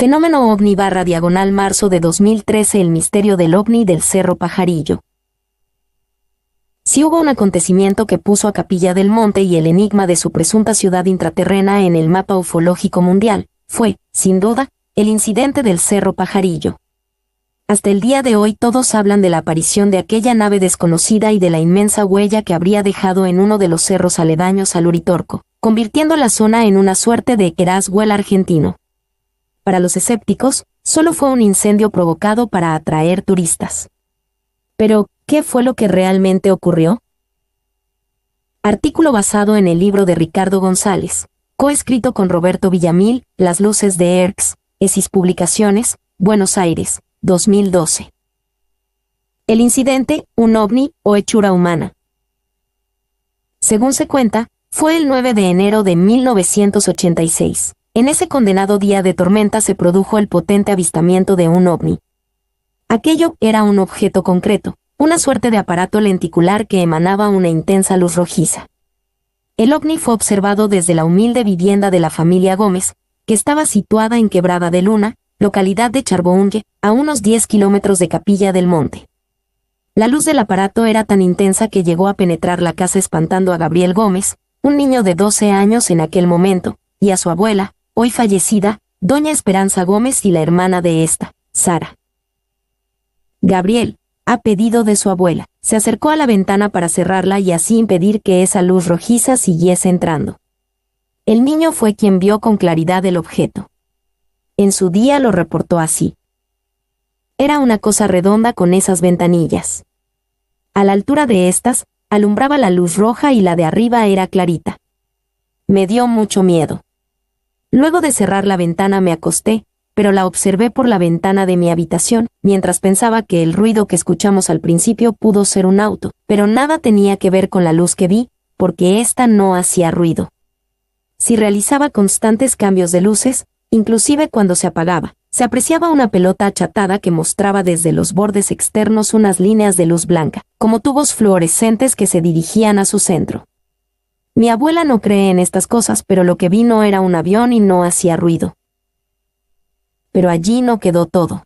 Fenómeno OVNI /diagonal marzo de 2013. El misterio del OVNI del Cerro Pajarillo. Si hubo un acontecimiento que puso a Capilla del Monte y el enigma de su presunta ciudad intraterrena en el mapa ufológico mundial, fue, sin duda, el incidente del Cerro Pajarillo. Hasta el día de hoy todos hablan de la aparición de aquella nave desconocida y de la inmensa huella que habría dejado en uno de los cerros aledaños al Uritorco, convirtiendo la zona en una suerte de Roswell argentino. Para los escépticos, solo fue un incendio provocado para atraer turistas. Pero, ¿qué fue lo que realmente ocurrió? Artículo basado en el libro de Ricardo González, coescrito con Roberto Villamil, Las luces de Hertz, ESIS Publicaciones, Buenos Aires, 2012. El incidente, un ovni o hechura humana. Según se cuenta, fue el 9 de enero de 1986. En ese condenado día de tormenta se produjo el potente avistamiento de un ovni. Aquello era un objeto concreto, una suerte de aparato lenticular que emanaba una intensa luz rojiza. El ovni fue observado desde la humilde vivienda de la familia Gómez, que estaba situada en Quebrada de Luna, localidad de Charbonge, a unos 10 kilómetros de Capilla del Monte. La luz del aparato era tan intensa que llegó a penetrar la casa espantando a Gabriel Gómez, un niño de 12 años en aquel momento, y a su abuela, hoy fallecida, doña Esperanza Gómez, y la hermana de esta, Sara. Gabriel, a pedido de su abuela, se acercó a la ventana para cerrarla y así impedir que esa luz rojiza siguiese entrando. El niño fue quien vio con claridad el objeto. En su día lo reportó así. Era una cosa redonda con esas ventanillas. A la altura de estas, alumbraba la luz roja y la de arriba era clarita. Me dio mucho miedo. Luego de cerrar la ventana me acosté, pero la observé por la ventana de mi habitación, mientras pensaba que el ruido que escuchamos al principio pudo ser un auto, pero nada tenía que ver con la luz que vi, porque ésta no hacía ruido. Si realizaba constantes cambios de luces, inclusive cuando se apagaba, se apreciaba una pelota achatada que mostraba desde los bordes externos unas líneas de luz blanca, como tubos fluorescentes que se dirigían a su centro. Mi abuela no cree en estas cosas, pero lo que vi no era un avión y no hacía ruido. Pero allí no quedó todo.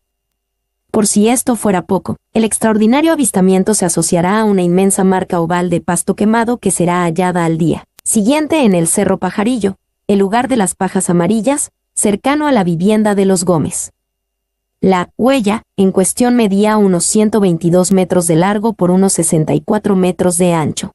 Por si esto fuera poco, el extraordinario avistamiento se asociará a una inmensa marca oval de pasto quemado que será hallada al día siguiente en el Cerro Pajarillo, el lugar de las pajas amarillas, cercano a la vivienda de los Gómez. La huella en cuestión medía unos 122 metros de largo por unos 64 metros de ancho.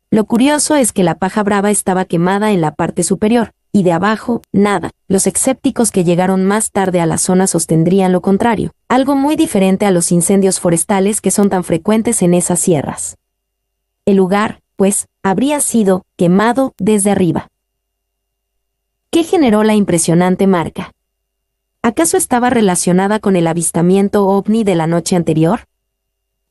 Lo curioso es que la paja brava estaba quemada en la parte superior, y de abajo, nada. Los escépticos que llegaron más tarde a la zona sostendrían lo contrario, algo muy diferente a los incendios forestales que son tan frecuentes en esas sierras. El lugar, pues, habría sido quemado desde arriba. ¿Qué generó la impresionante marca? ¿Acaso estaba relacionada con el avistamiento ovni de la noche anterior?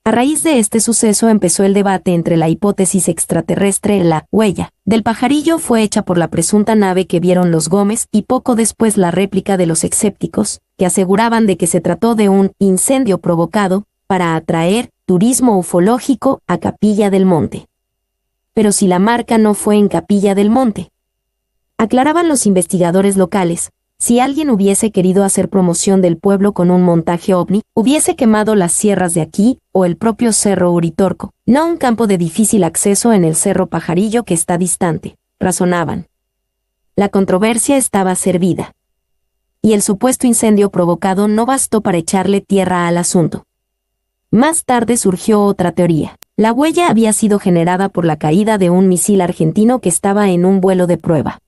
A raíz de este suceso empezó el debate entre la hipótesis extraterrestre. La huella del pajarillo fue hecha por la presunta nave que vieron los Gómez y poco después la réplica de los escépticos, que aseguraban de que se trató de un incendio provocado para atraer turismo ufológico a Capilla del Monte. Pero si la marca no fue en Capilla del Monte, aclaraban los investigadores locales, si alguien hubiese querido hacer promoción del pueblo con un montaje ovni, hubiese quemado las sierras de aquí, o el propio Cerro Uritorco, no un campo de difícil acceso en el Cerro Pajarillo que está distante, razonaban. La controversia estaba servida. Y el supuesto incendio provocado no bastó para echarle tierra al asunto. Más tarde surgió otra teoría. La huella había sido generada por la caída de un misil argentino que estaba en un vuelo de prueba.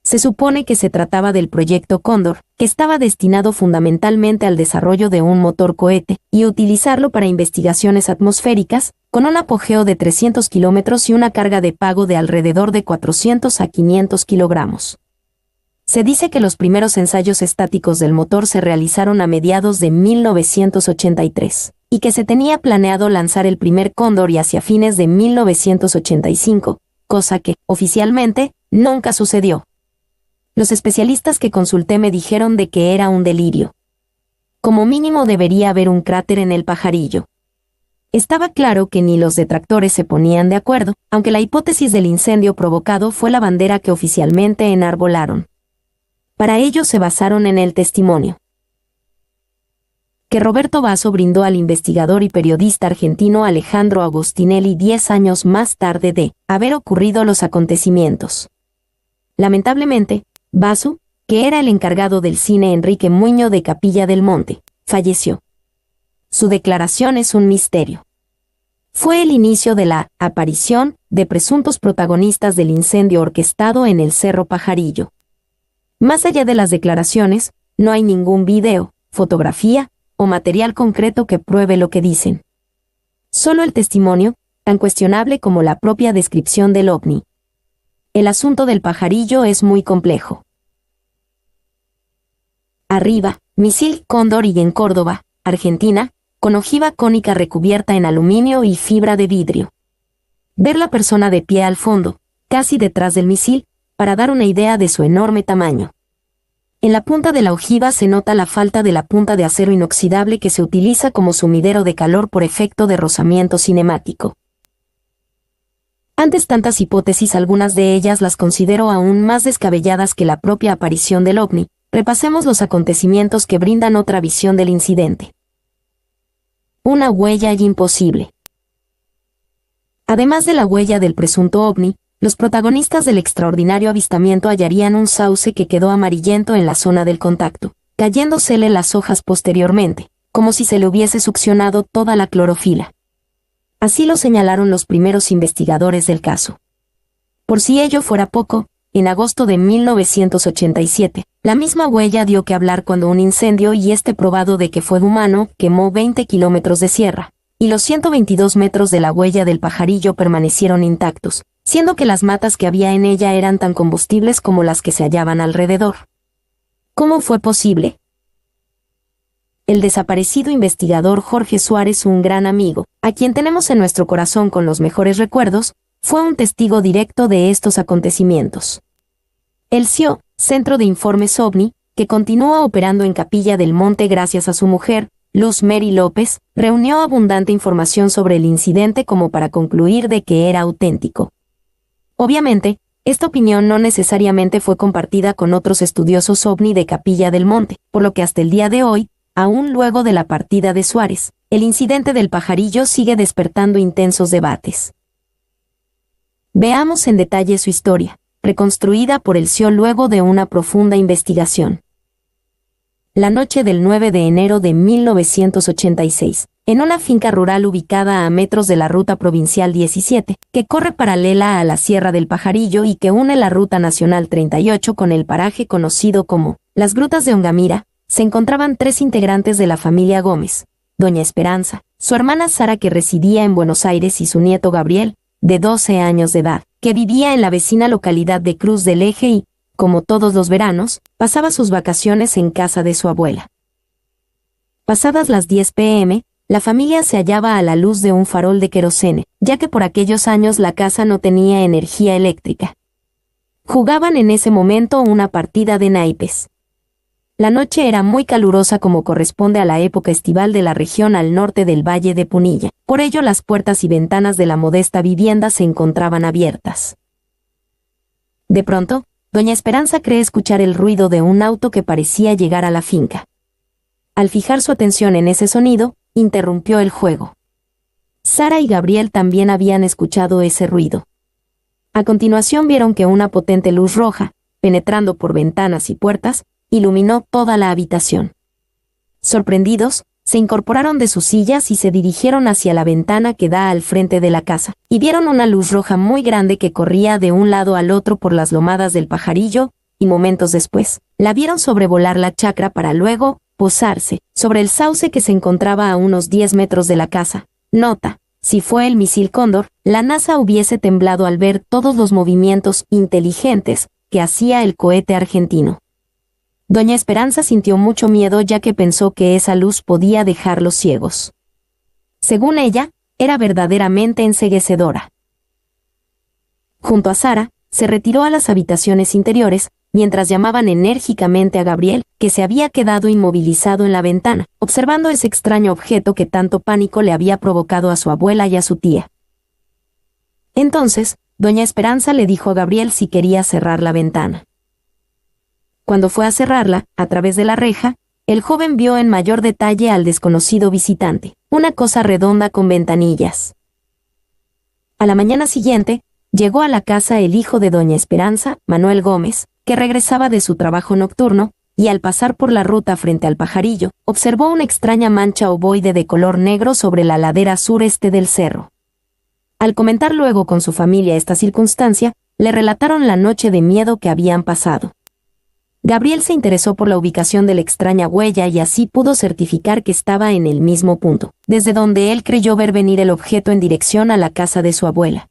Se supone que se trataba del proyecto Cóndor, que estaba destinado fundamentalmente al desarrollo de un motor cohete y utilizarlo para investigaciones atmosféricas, con un apogeo de 300 kilómetros y una carga de pago de alrededor de 400 a 500 kilogramos. Se dice que los primeros ensayos estáticos del motor se realizaron a mediados de 1983, y que se tenía planeado lanzar el primer Cóndor y hacia fines de 1985, cosa que, oficialmente, nunca sucedió. Los especialistas que consulté me dijeron de que era un delirio. Como mínimo debería haber un cráter en el pajarillo. Estaba claro que ni los detractores se ponían de acuerdo, aunque la hipótesis del incendio provocado fue la bandera que oficialmente enarbolaron. Para ello se basaron en el testimonio que Roberto Basso brindó al investigador y periodista argentino Alejandro Agostinelli 10 años más tarde de haber ocurrido los acontecimientos. Lamentablemente, Basso, que era el encargado del cine Enrique Muñoz de Capilla del Monte, falleció. Su declaración es un misterio. Fue el inicio de la aparición de presuntos protagonistas del incendio orquestado en el Cerro Pajarillo. Más allá de las declaraciones, no hay ningún video, fotografía o material concreto que pruebe lo que dicen. Solo el testimonio, tan cuestionable como la propia descripción del ovni. El asunto del pajarillo es muy complejo. Arriba, misil Cóndor y en Córdoba, Argentina, con ojiva cónica recubierta en aluminio y fibra de vidrio. Ver la persona de pie al fondo, casi detrás del misil, para dar una idea de su enorme tamaño. En la punta de la ojiva se nota la falta de la punta de acero inoxidable que se utiliza como sumidero de calor por efecto de rozamiento cinemático. Antes tantas hipótesis, algunas de ellas las considero aún más descabelladas que la propia aparición del ovni. Repasemos los acontecimientos que brindan otra visión del incidente. Una huella imposible. Además de la huella del presunto ovni, los protagonistas del extraordinario avistamiento hallarían un sauce que quedó amarillento en la zona del contacto, cayéndosele las hojas posteriormente, como si se le hubiese succionado toda la clorofila. Así lo señalaron los primeros investigadores del caso. Por si ello fuera poco, en agosto de 1987, la misma huella dio que hablar cuando un incendio y probado de que fue humano quemó 20 kilómetros de sierra, y los 122 metros de la huella del pajarillo permanecieron intactos, siendo que las matas que había en ella eran tan combustibles como las que se hallaban alrededor. ¿Cómo fue posible? El desaparecido investigador Jorge Suárez, un gran amigo, a quien tenemos en nuestro corazón con los mejores recuerdos, fue un testigo directo de estos acontecimientos. El CIO, Centro de Informes OVNI, que continúa operando en Capilla del Monte gracias a su mujer, Luz Mary López, reunió abundante información sobre el incidente como para concluir de que era auténtico. Obviamente, esta opinión no necesariamente fue compartida con otros estudiosos OVNI de Capilla del Monte, por lo que hasta el día de hoy, aún luego de la partida de Suárez, el incidente del pajarillo sigue despertando intensos debates. Veamos en detalle su historia, reconstruida por el CIO luego de una profunda investigación. La noche del 9 de enero de 1986, en una finca rural ubicada a metros de la Ruta Provincial 17, que corre paralela a la Sierra del Pajarillo y que une la Ruta Nacional 38 con el paraje conocido como Las Grutas de Ongamira, se encontraban 3 integrantes de la familia Gómez: doña Esperanza, su hermana Sara, que residía en Buenos Aires, y su nieto Gabriel, de 12 años de edad, que vivía en la vecina localidad de Cruz del Eje y, como todos los veranos, pasaba sus vacaciones en casa de su abuela. Pasadas las 10 p.m., la familia se hallaba a la luz de un farol de querosene, ya que por aquellos años la casa no tenía energía eléctrica. Jugaban en ese momento una partida de naipes. La noche era muy calurosa, como corresponde a la época estival de la región al norte del Valle de Punilla, por ello las puertas y ventanas de la modesta vivienda se encontraban abiertas. De pronto, doña Esperanza cree escuchar el ruido de un auto que parecía llegar a la finca. Al fijar su atención en ese sonido, interrumpió el juego. Sara y Gabriel también habían escuchado ese ruido. A continuación vieron que una potente luz roja, penetrando por ventanas y puertas, iluminó toda la habitación. Sorprendidos, se incorporaron de sus sillas y se dirigieron hacia la ventana que da al frente de la casa, y vieron una luz roja muy grande que corría de un lado al otro por las lomadas del Pajarillo, y momentos después, la vieron sobrevolar la chacra para luego posarse sobre el sauce que se encontraba a unos 10 metros de la casa. Nota: si fue el misil Cóndor, la NASA hubiese temblado al ver todos los movimientos inteligentes que hacía el cohete argentino. Doña Esperanza sintió mucho miedo, ya que pensó que esa luz podía dejarlos ciegos. Según ella, era verdaderamente enceguecedora. Junto a Sara, se retiró a las habitaciones interiores, mientras llamaban enérgicamente a Gabriel, que se había quedado inmovilizado en la ventana, observando ese extraño objeto que tanto pánico le había provocado a su abuela y a su tía. Entonces, doña Esperanza le dijo a Gabriel si quería cerrar la ventana. Cuando fue a cerrarla, a través de la reja, el joven vio en mayor detalle al desconocido visitante, una cosa redonda con ventanillas. A la mañana siguiente, llegó a la casa el hijo de doña Esperanza, Manuel Gómez, que regresaba de su trabajo nocturno, y al pasar por la ruta frente al pajarillo, observó una extraña mancha ovoide de color negro sobre la ladera sureste del cerro. Al comentar luego con su familia esta circunstancia, le relataron la noche de miedo que habían pasado. Gabriel se interesó por la ubicación de la extraña huella y así pudo certificar que estaba en el mismo punto, desde donde él creyó ver venir el objeto en dirección a la casa de su abuela.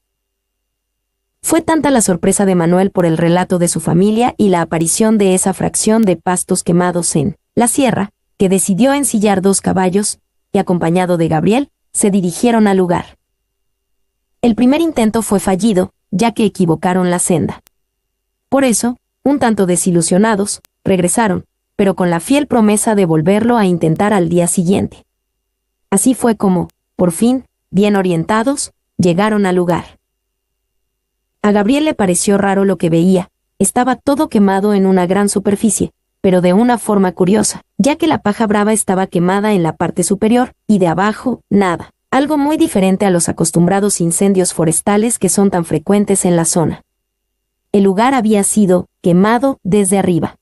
Fue tanta la sorpresa de Manuel por el relato de su familia y la aparición de esa fracción de pastos quemados en la sierra, que decidió ensillar 2 caballos, y acompañado de Gabriel, se dirigieron al lugar. El primer intento fue fallido, ya que equivocaron la senda. Por eso, un tanto desilusionados, regresaron, pero con la fiel promesa de volverlo a intentar al día siguiente. Así fue como, por fin, bien orientados, llegaron al lugar. A Gabriel le pareció raro lo que veía, estaba todo quemado en una gran superficie, pero de una forma curiosa, ya que la paja brava estaba quemada en la parte superior, y de abajo, nada, algo muy diferente a los acostumbrados incendios forestales que son tan frecuentes en la zona. El lugar había sido quemado desde arriba.